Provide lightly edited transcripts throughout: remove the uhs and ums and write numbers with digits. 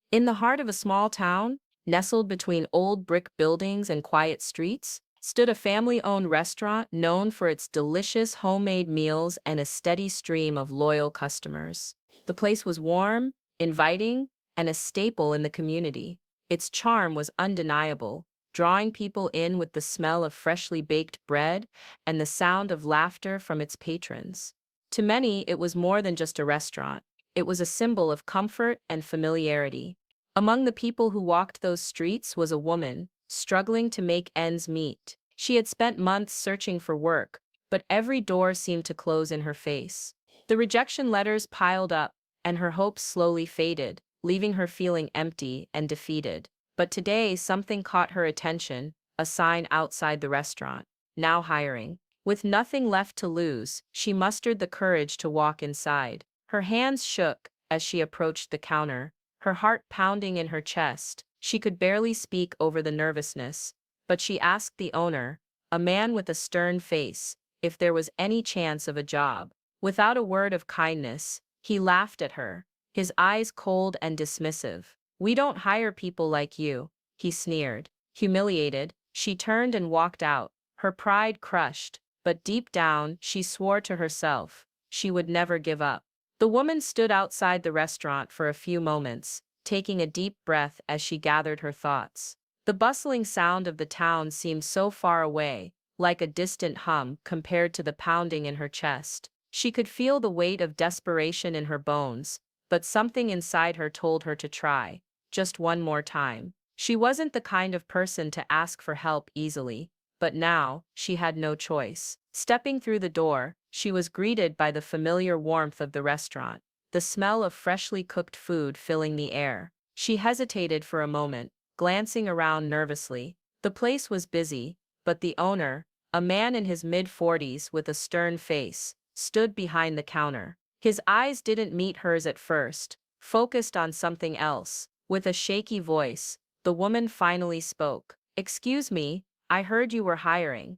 In the heart of a small town, nestled between old brick buildings and quiet streets, stood a family-owned restaurant known for its delicious homemade meals and a steady stream of loyal customers. The place was warm, inviting, and a staple in the community. Its charm was undeniable, drawing people in with the smell of freshly baked bread and the sound of laughter from its patrons. To many, it was more than just a restaurant. It was a symbol of comfort and familiarity. Among the people who walked those streets was a woman, struggling to make ends meet. She had spent months searching for work, but every door seemed to close in her face. The rejection letters piled up, and her hopes slowly faded, leaving her feeling empty and defeated. But today, something caught her attention, a sign outside the restaurant. Now hiring. With nothing left to lose, she mustered the courage to walk inside. Her hands shook as she approached the counter, her heart pounding in her chest. She could barely speak over the nervousness, but she asked the owner, a man with a stern face, if there was any chance of a job. Without a word of kindness, he laughed at her, his eyes cold and dismissive. "We don't hire people like you," he sneered. Humiliated, she turned and walked out, her pride crushed, but deep down she swore to herself she would never give up. The woman stood outside the restaurant for a few moments, taking a deep breath as she gathered her thoughts. The bustling sound of the town seemed so far away, like a distant hum compared to the pounding in her chest. She could feel the weight of desperation in her bones, but something inside her told her to try, just one more time. She wasn't the kind of person to ask for help easily, but now, she had no choice. Stepping through the door, she was greeted by the familiar warmth of the restaurant, the smell of freshly cooked food filling the air. She hesitated for a moment, glancing around nervously. The place was busy, but the owner, a man in his mid-40s with a stern face, stood behind the counter. His eyes didn't meet hers at first, focused on something else. With a shaky voice, the woman finally spoke. "Excuse me, I heard you were hiring."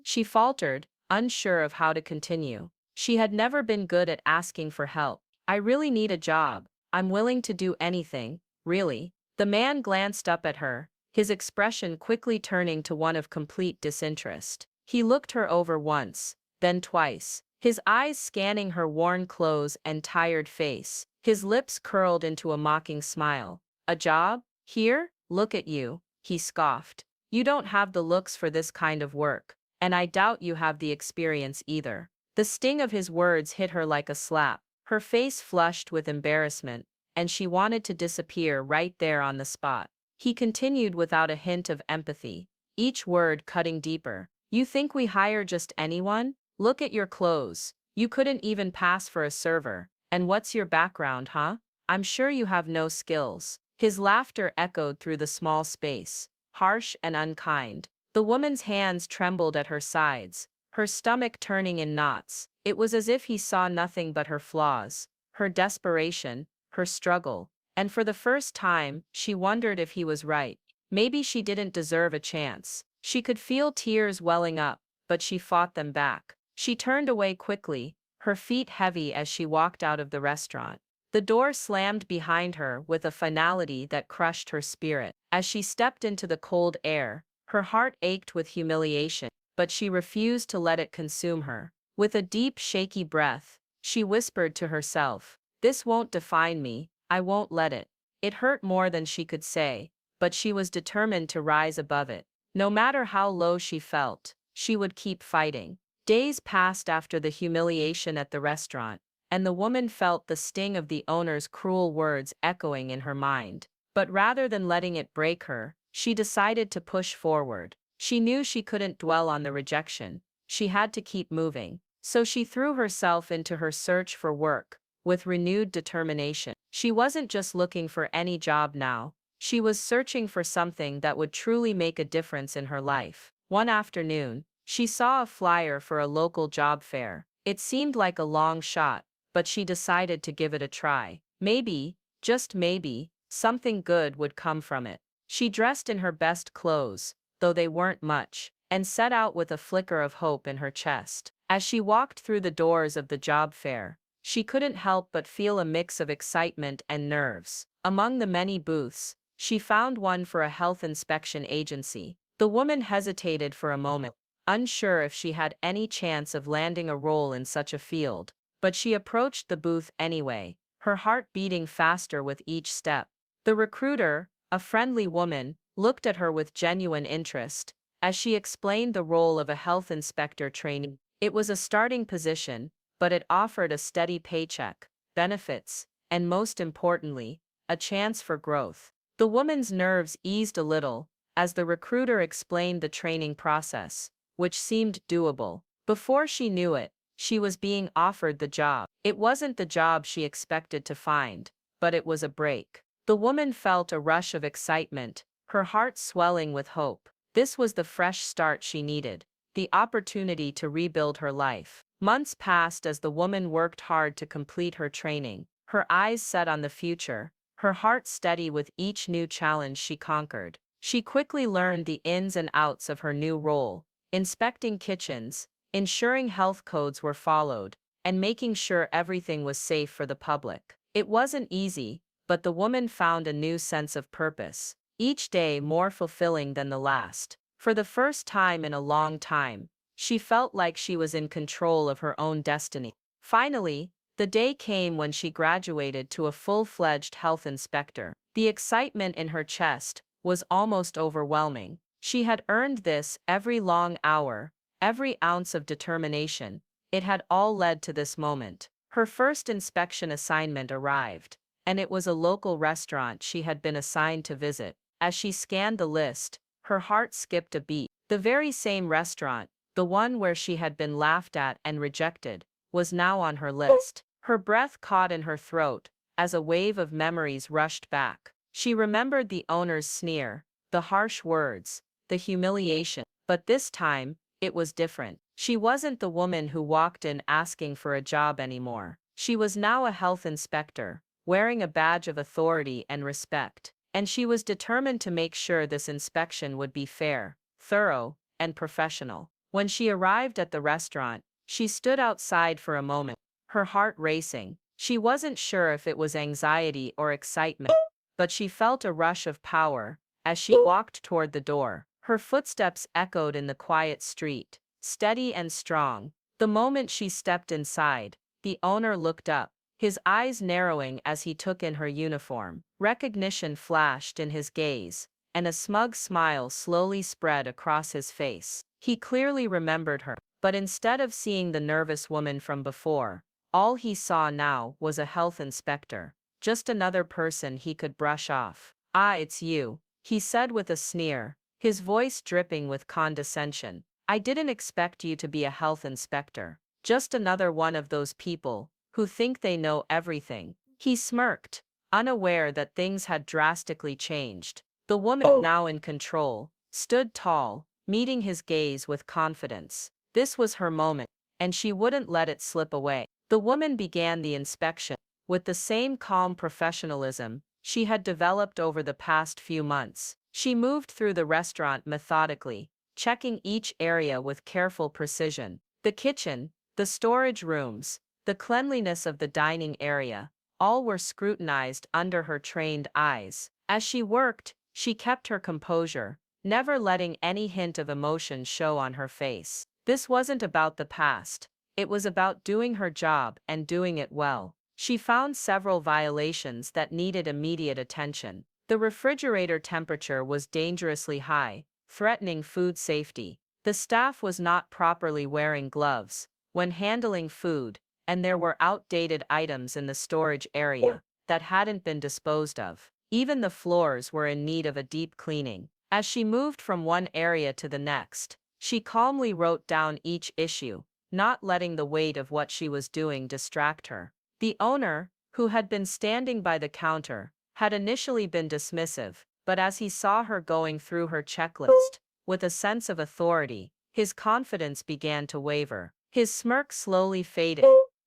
She faltered, unsure of how to continue. She had never been good at asking for help. "I really need a job. I'm willing to do anything, really." The man glanced up at her, his expression quickly turning to one of complete disinterest. He looked her over once, then twice, his eyes scanning her worn clothes and tired face. His lips curled into a mocking smile. "A job? Here? Look at you," he scoffed. "You don't have the looks for this kind of work, and I doubt you have the experience either." The sting of his words hit her like a slap. Her face flushed with embarrassment, and she wanted to disappear right there on the spot. He continued without a hint of empathy, each word cutting deeper. "You think we hire just anyone? Look at your clothes. You couldn't even pass for a server. And what's your background, huh? I'm sure you have no skills." His laughter echoed through the small space, harsh and unkind. The woman's hands trembled at her sides, her stomach turning in knots. It was as if he saw nothing but her flaws, her desperation, her struggle. And for the first time, she wondered if he was right. Maybe she didn't deserve a chance. She could feel tears welling up, but she fought them back. She turned away quickly, her feet heavy as she walked out of the restaurant. The door slammed behind her with a finality that crushed her spirit. As she stepped into the cold air, her heart ached with humiliation, but she refused to let it consume her. With a deep, shaky breath, she whispered to herself, "This won't define me, I won't let it." It hurt more than she could say, but she was determined to rise above it. No matter how low she felt, she would keep fighting. Days passed after the humiliation at the restaurant, and the woman felt the sting of the owner's cruel words echoing in her mind. But rather than letting it break her, she decided to push forward. She knew she couldn't dwell on the rejection. She had to keep moving. So she threw herself into her search for work, with renewed determination. She wasn't just looking for any job now. She was searching for something that would truly make a difference in her life. One afternoon, she saw a flyer for a local job fair. It seemed like a long shot, but she decided to give it a try. Maybe, just maybe, something good would come from it. She dressed in her best clothes, though they weren't much, and set out with a flicker of hope in her chest. As she walked through the doors of the job fair, she couldn't help but feel a mix of excitement and nerves. Among the many booths, she found one for a health inspection agency. The woman hesitated for a moment, unsure if she had any chance of landing a role in such a field, but she approached the booth anyway, her heart beating faster with each step. The recruiter, a friendly woman, looked at her with genuine interest as she explained the role of a health inspector trainee. It was a starting position, but it offered a steady paycheck, benefits, and most importantly, a chance for growth. The woman's nerves eased a little as the recruiter explained the training process, which seemed doable. Before she knew it, she was being offered the job. It wasn't the job she expected to find, but it was a break. The woman felt a rush of excitement, her heart swelling with hope. This was the fresh start she needed, the opportunity to rebuild her life. Months passed as the woman worked hard to complete her training, her eyes set on the future, her heart steady with each new challenge she conquered. She quickly learned the ins and outs of her new role, inspecting kitchens, ensuring health codes were followed, and making sure everything was safe for the public. It wasn't easy, but the woman found a new sense of purpose, each day more fulfilling than the last. For the first time in a long time, she felt like she was in control of her own destiny. Finally, the day came when she graduated to a full-fledged health inspector. The excitement in her chest was almost overwhelming. She had earned this every long hour, every ounce of determination. It had all led to this moment. Her first inspection assignment arrived, and it was a local restaurant she had been assigned to visit. As she scanned the list, her heart skipped a beat. The very same restaurant, the one where she had been laughed at and rejected, was now on her list. Her breath caught in her throat as a wave of memories rushed back. She remembered the owner's sneer, the harsh words, the humiliation. But this time, it was different. She wasn't the woman who walked in asking for a job anymore. She was now a health inspector, wearing a badge of authority and respect. And she was determined to make sure this inspection would be fair, thorough, and professional. When she arrived at the restaurant, she stood outside for a moment, her heart racing. She wasn't sure if it was anxiety or excitement, but she felt a rush of power as she walked toward the door. Her footsteps echoed in the quiet street, steady and strong. The moment she stepped inside, the owner looked up, his eyes narrowing as he took in her uniform. Recognition flashed in his gaze, and a smug smile slowly spread across his face. He clearly remembered her, but instead of seeing the nervous woman from before, all he saw now was a health inspector, just another person he could brush off. "Ah, it's you," he said with a sneer, his voice dripping with condescension. "I didn't expect you to be a health inspector. Just another one of those people who think they know everything." He smirked, unaware that things had drastically changed. The woman, now in control, stood tall, meeting his gaze with confidence. This was her moment, and she wouldn't let it slip away. The woman began the inspection with the same calm professionalism she had developed over the past few months. She moved through the restaurant methodically, checking each area with careful precision. The kitchen, the storage rooms, the cleanliness of the dining area, all were scrutinized under her trained eyes. As she worked, she kept her composure, never letting any hint of emotion show on her face. This wasn't about the past. It was about doing her job and doing it well. She found several violations that needed immediate attention. The refrigerator temperature was dangerously high, threatening food safety. The staff was not properly wearing gloves when handling food, and there were outdated items in the storage area that hadn't been disposed of. Even the floors were in need of a deep cleaning. As she moved from one area to the next, she calmly wrote down each issue, not letting the weight of what she was doing distract her. The owner, who had been standing by the counter, had initially been dismissive, but as he saw her going through her checklist with a sense of authority, his confidence began to waver. His smirk slowly faded,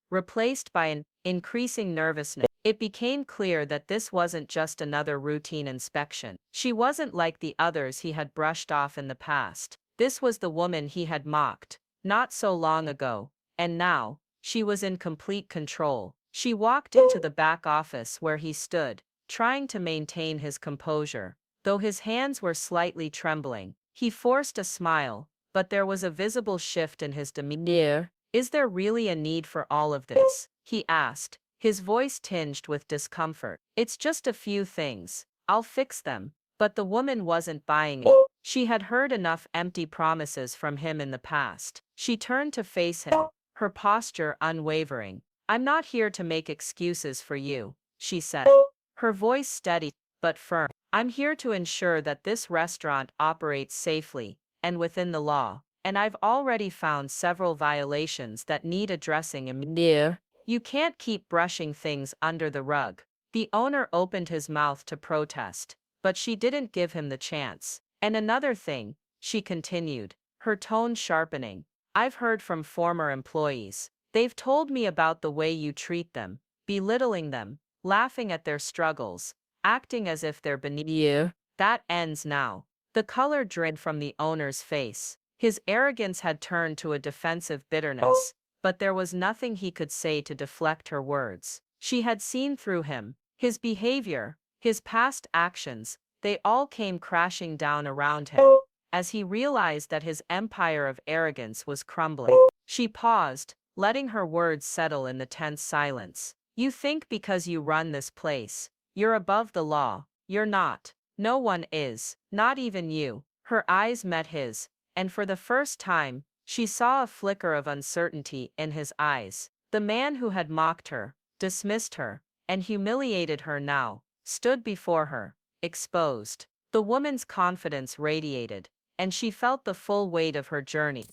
replaced by an increasing nervousness. It became clear that this wasn't just another routine inspection. She wasn't like the others he had brushed off in the past. This was the woman he had mocked not so long ago, and now, she was in complete control. She walked into the back office where he stood, trying to maintain his composure. Though his hands were slightly trembling, he forced a smile, but there was a visible shift in his demeanor. Is there really a need for all of this? He asked, his voice tinged with discomfort. It's just a few things. I'll fix them. But the woman wasn't buying it. She had heard enough empty promises from him in the past. She turned to face him, her posture unwavering. I'm not here to make excuses for you, she said, her voice steady but firm. I'm here to ensure that this restaurant operates safely and within the law, and I've already found several violations that need addressing immediately. You can't keep brushing things under the rug. The owner opened his mouth to protest, but she didn't give him the chance. And another thing, she continued, her tone sharpening. I've heard from former employees. They've told me about the way you treat them, belittling them, laughing at their struggles, acting as if they're beneath you. That ends now. The color dripped from the owner's face. His arrogance had turned to a defensive bitterness, but there was nothing he could say to deflect her words. She had seen through him, his behavior, his past actions, they all came crashing down around him. As he realized that his empire of arrogance was crumbling, she paused, letting her words settle in the tense silence. You think because you run this place, you're above the law. You're not. No one is, not even you. Her eyes met his, and for the first time, she saw a flicker of uncertainty in his eyes. The man who had mocked her, dismissed her, and humiliated her now, stood before her, exposed. The woman's confidence radiated, and she felt the full weight of her journey.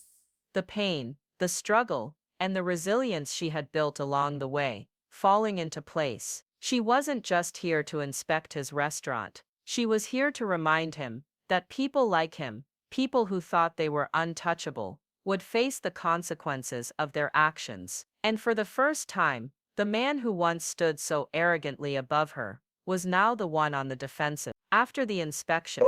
The pain, the struggle, and the resilience she had built along the way, falling into place. She wasn't just here to inspect his restaurant. She was here to remind him that people like him, people who thought they were untouchable, would face the consequences of their actions. And for the first time, the man who once stood so arrogantly above her was now the one on the defensive. After the inspection,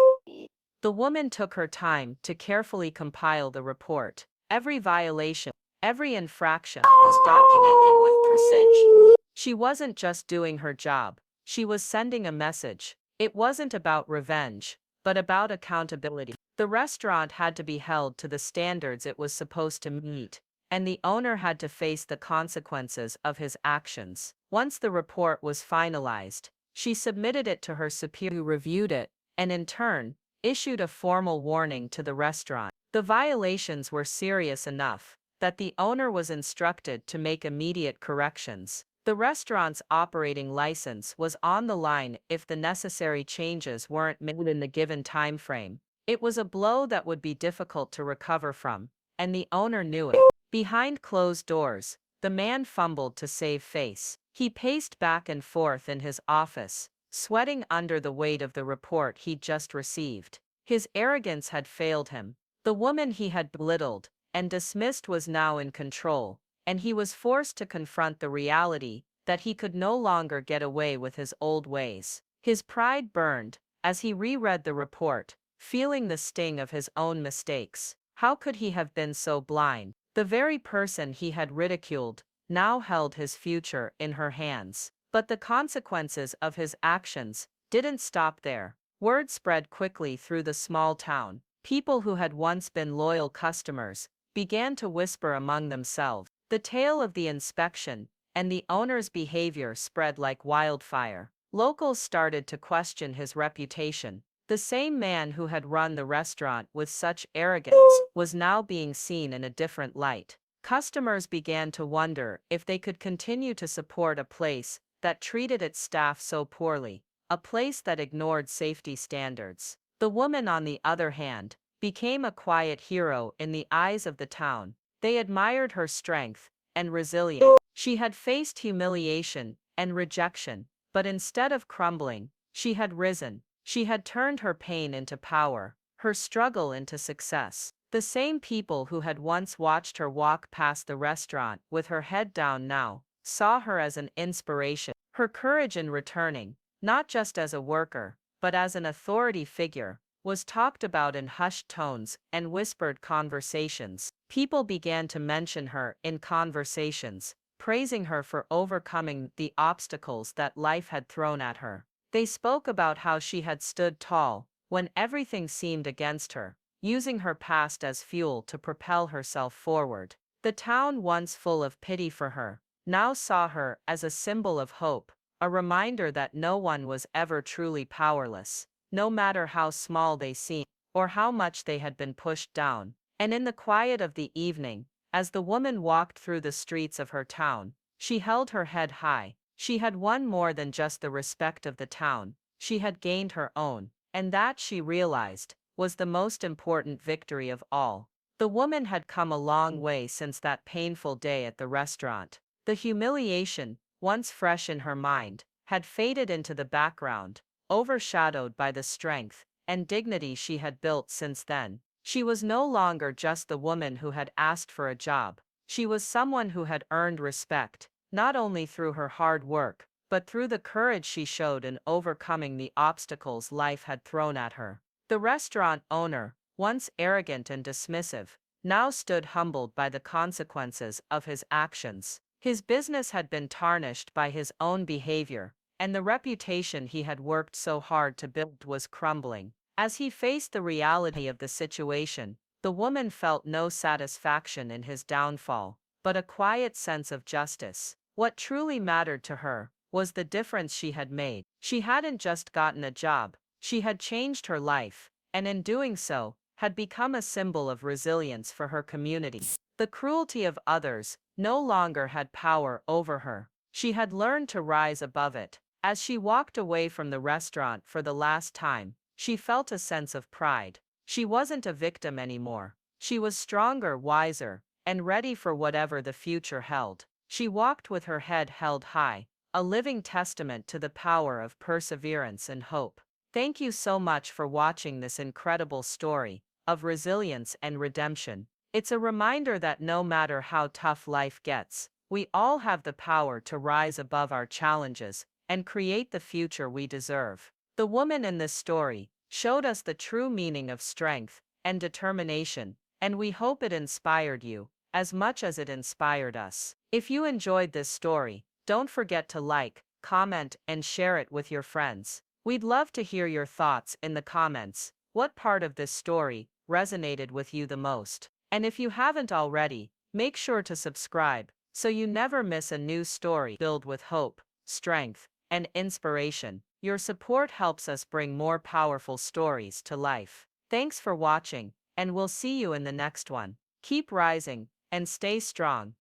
the woman took her time to carefully compile the report. Every violation, every infraction was documented with precision. She wasn't just doing her job, she was sending a message. It wasn't about revenge, but about accountability. The restaurant had to be held to the standards it was supposed to meet, and the owner had to face the consequences of his actions. Once the report was finalized, she submitted it to her superior, who reviewed it, and in turn, issued a formal warning to the restaurant. The violations were serious enough that the owner was instructed to make immediate corrections. The restaurant's operating license was on the line if the necessary changes weren't made in the given time frame. It was a blow that would be difficult to recover from, and the owner knew it. Behind closed doors, the man fumbled to save face. He paced back and forth in his office, sweating under the weight of the report he'd just received. His arrogance had failed him. The woman he had belittled and dismissed was now in control, and he was forced to confront the reality that he could no longer get away with his old ways. His pride burned as he reread the report, feeling the sting of his own mistakes. How could he have been so blind? The very person he had ridiculed now held his future in her hands. But the consequences of his actions didn't stop there. Word spread quickly through the small town. People who had once been loyal customers began to whisper among themselves. The tale of the inspection and the owner's behavior spread like wildfire. Locals started to question his reputation. The same man who had run the restaurant with such arrogance was now being seen in a different light. Customers began to wonder if they could continue to support a place that treated its staff so poorly, a place that ignored safety standards. The woman, on the other hand, became a quiet hero in the eyes of the town. They admired her strength and resilience. She had faced humiliation and rejection, but instead of crumbling, she had risen. She had turned her pain into power, her struggle into success. The same people who had once watched her walk past the restaurant with her head down now saw her as an inspiration. Her courage in returning, not just as a worker, but as an authority figure, was talked about in hushed tones and whispered conversations. People began to mention her in conversations, praising her for overcoming the obstacles that life had thrown at her. They spoke about how she had stood tall when everything seemed against her, using her past as fuel to propel herself forward. The town, once full of pity for her, now saw her as a symbol of hope, a reminder that no one was ever truly powerless, no matter how small they seemed or how much they had been pushed down. And in the quiet of the evening, as the woman walked through the streets of her town, she held her head high. She had won more than just the respect of the town, she had gained her own, and that, she realized, was the most important victory of all. The woman had come a long way since that painful day at the restaurant. The humiliation, once fresh in her mind, had faded into the background, overshadowed by the strength and dignity she had built since then. She was no longer just the woman who had asked for a job. She was someone who had earned respect, not only through her hard work, but through the courage she showed in overcoming the obstacles life had thrown at her. The restaurant owner, once arrogant and dismissive, now stood humbled by the consequences of his actions. His business had been tarnished by his own behavior, and the reputation he had worked so hard to build was crumbling. As he faced the reality of the situation, the woman felt no satisfaction in his downfall, but a quiet sense of justice. What truly mattered to her was the difference she had made. She hadn't just gotten a job, she had changed her life, and in doing so, had become a symbol of resilience for her community. The cruelty of others no longer had power over her. She had learned to rise above it. As she walked away from the restaurant for the last time, she felt a sense of pride. She wasn't a victim anymore. She was stronger, wiser, and ready for whatever the future held. She walked with her head held high, a living testament to the power of perseverance and hope. Thank you so much for watching this incredible story of resilience and redemption. It's a reminder that no matter how tough life gets, we all have the power to rise above our challenges and create the future we deserve. The woman in this story showed us the true meaning of strength and determination, and we hope it inspired you as much as it inspired us. If you enjoyed this story, don't forget to like, comment, and share it with your friends. We'd love to hear your thoughts in the comments. What part of this story resonated with you the most? And if you haven't already, make sure to subscribe so you never miss a new story filled with hope, strength, and inspiration. Your support helps us bring more powerful stories to life. Thanks for watching, and we'll see you in the next one. Keep rising and stay strong.